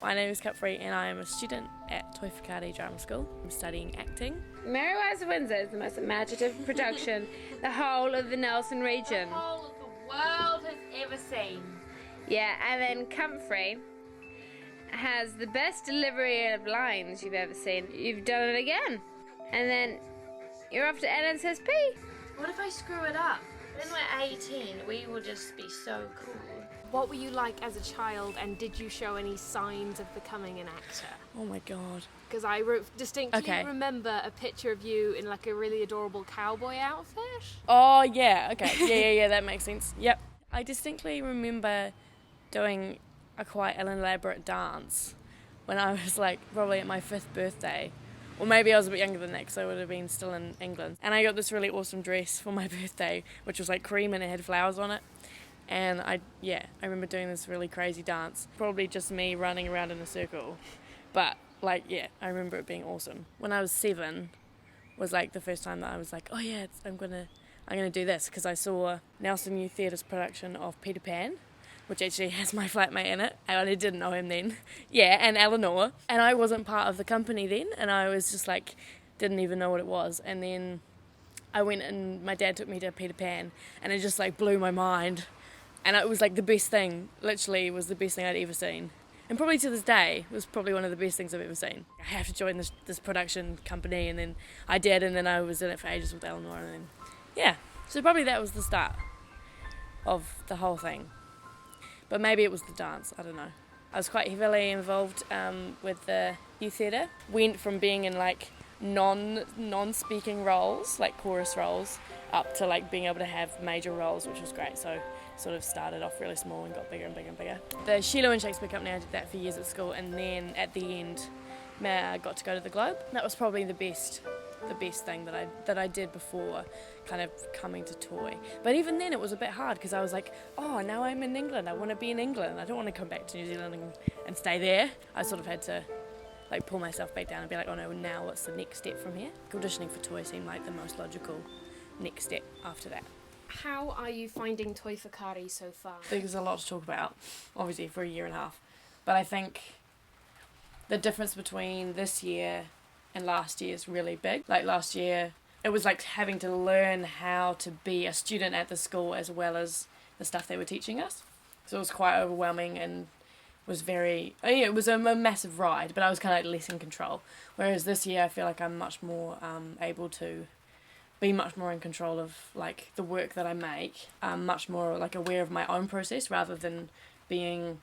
My name is Cup3 and I am a student at Toi Whakaari Drama School. I'm studying acting. Merrywives of Windsor is the most imaginative production the whole of the Nelson region. The whole of the world has ever seen. Yeah, and then Comfrey has the best delivery of lines you've ever seen. You've done it again. And then you're off to NSSP. What if I screw it up? When we're 18, we will just be so cool. What were you like as a child, and did you show any signs of becoming an actor? Oh my god. Because I distinctly remember a picture of you in like a really adorable cowboy outfit. Oh yeah, okay. Yeah, that makes sense. Yep. I distinctly remember doing a quite an elaborate dance when I was like probably at my 5th birthday. Or maybe I was a bit younger than that because I would have been still in England. And I got this really awesome dress for my birthday, which was like cream and it had flowers on it. And I remember doing this really crazy dance. Probably just me running around in a circle. But I remember it being awesome. When I was 7 was like the first time that I was like, oh yeah, I'm gonna do this, because I saw Nelson Youth Theatre's production of Peter Pan, which actually has my flatmate in it, and I didn't know him then. Yeah, and Eleanor. And I wasn't part of the company then, and I was just like, didn't even know what it was. And then I went and my dad took me to Peter Pan, and it just like blew my mind. And it was like the best thing, literally was the best thing I'd ever seen. And probably to this day, it was probably one of the best things I've ever seen. I have to join this production company, and then I did, and then I was in it for ages with Eleanor, and then, yeah. So probably that was the start of the whole thing. But maybe it was the dance, I don't know. I was quite heavily involved with the youth theatre. Went from being in like non-speaking roles, like chorus roles, up to like being able to have major roles, which was great. So sort of started off really small and got bigger and bigger and bigger. The Sheila and Shakespeare Company, I did that for years at school, and then at the end I got to go to the Globe. That was probably the best thing that I did before kind of coming to Toi. But even then it was a bit hard because I was like, oh, now I'm in England, I want to be in England, I don't want to come back to New Zealand and stay there. I sort of had to like pull myself back down and be like, oh no, now what's the next step from here? Auditioning for Toi seemed like the most logical next step after that. How are you finding Toi Whakaari so far? I think there's a lot to talk about, obviously, for a year and a half. But I think the difference between this year and last year is really big. Like last year, it was like having to learn how to be a student at the school as well as the stuff they were teaching us. So it was quite overwhelming and was it was a massive ride, but I was kind of less in control. Whereas this year, I feel like I'm much more able to be much more in control of like the work that I make. I'm much more like aware of my own process rather than being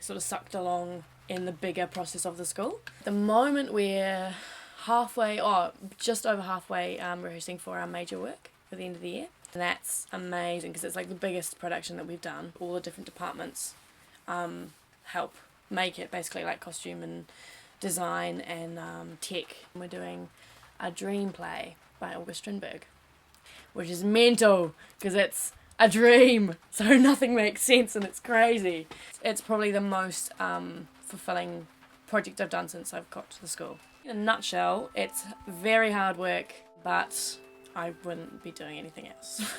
sort of sucked along in the bigger process of the school. At the moment we're just over halfway rehearsing for our major work for the end of the year. And that's amazing because it's like the biggest production that we've done. All the different departments help make it, basically like costume and design and tech. We're doing a dream play by August Strindberg, which is mental because it's a dream, so nothing makes sense and it's crazy. It's probably the most fulfilling project I've done since I've got to the school. In a nutshell, it's very hard work, but I wouldn't be doing anything else.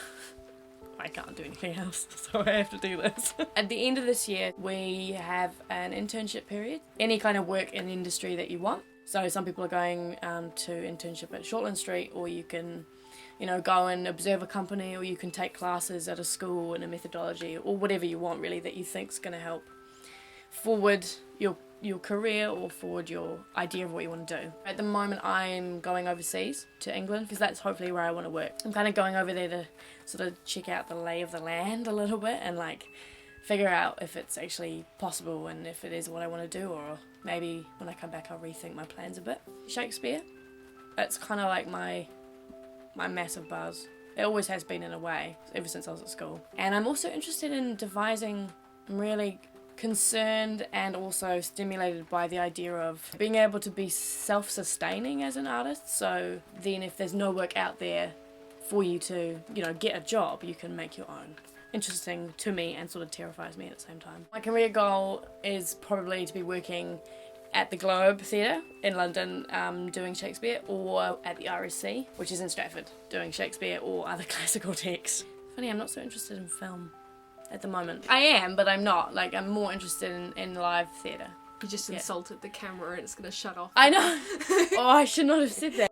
I can't do anything else, so I have to do this. At the end of this year, we have an internship period. Any kind of work in the industry that you want. So some people are going to internship at Shortland Street, or you can, go and observe a company, or you can take classes at a school in a methodology, or whatever you want really that you think's going to help forward your career or forward your idea of what you want to do. At the moment I'm going overseas to England because that's hopefully where I want to work. I'm kind of going over there to sort of check out the lay of the land a little bit and like figure out if it's actually possible and if it is what I want to do, or maybe when I come back I'll rethink my plans a bit. Shakespeare, it's kind of like my massive buzz. It always has been in a way, ever since I was at school. And I'm also interested in devising. I'm really concerned and also stimulated by the idea of being able to be self-sustaining as an artist. So then if there's no work out there for you to, get a job, you can make your own. Interesting to me and sort of terrifies me at the same time. My career goal is probably to be working at the Globe Theatre in London doing Shakespeare, or at the RSC, which is in Stratford, doing Shakespeare or other classical texts. Funny, I'm not so interested in film at the moment. I am, but I'm not. Like, I'm more interested in live theatre. You just insulted the camera and it's gonna shut off. I know. Oh, I should not have said that.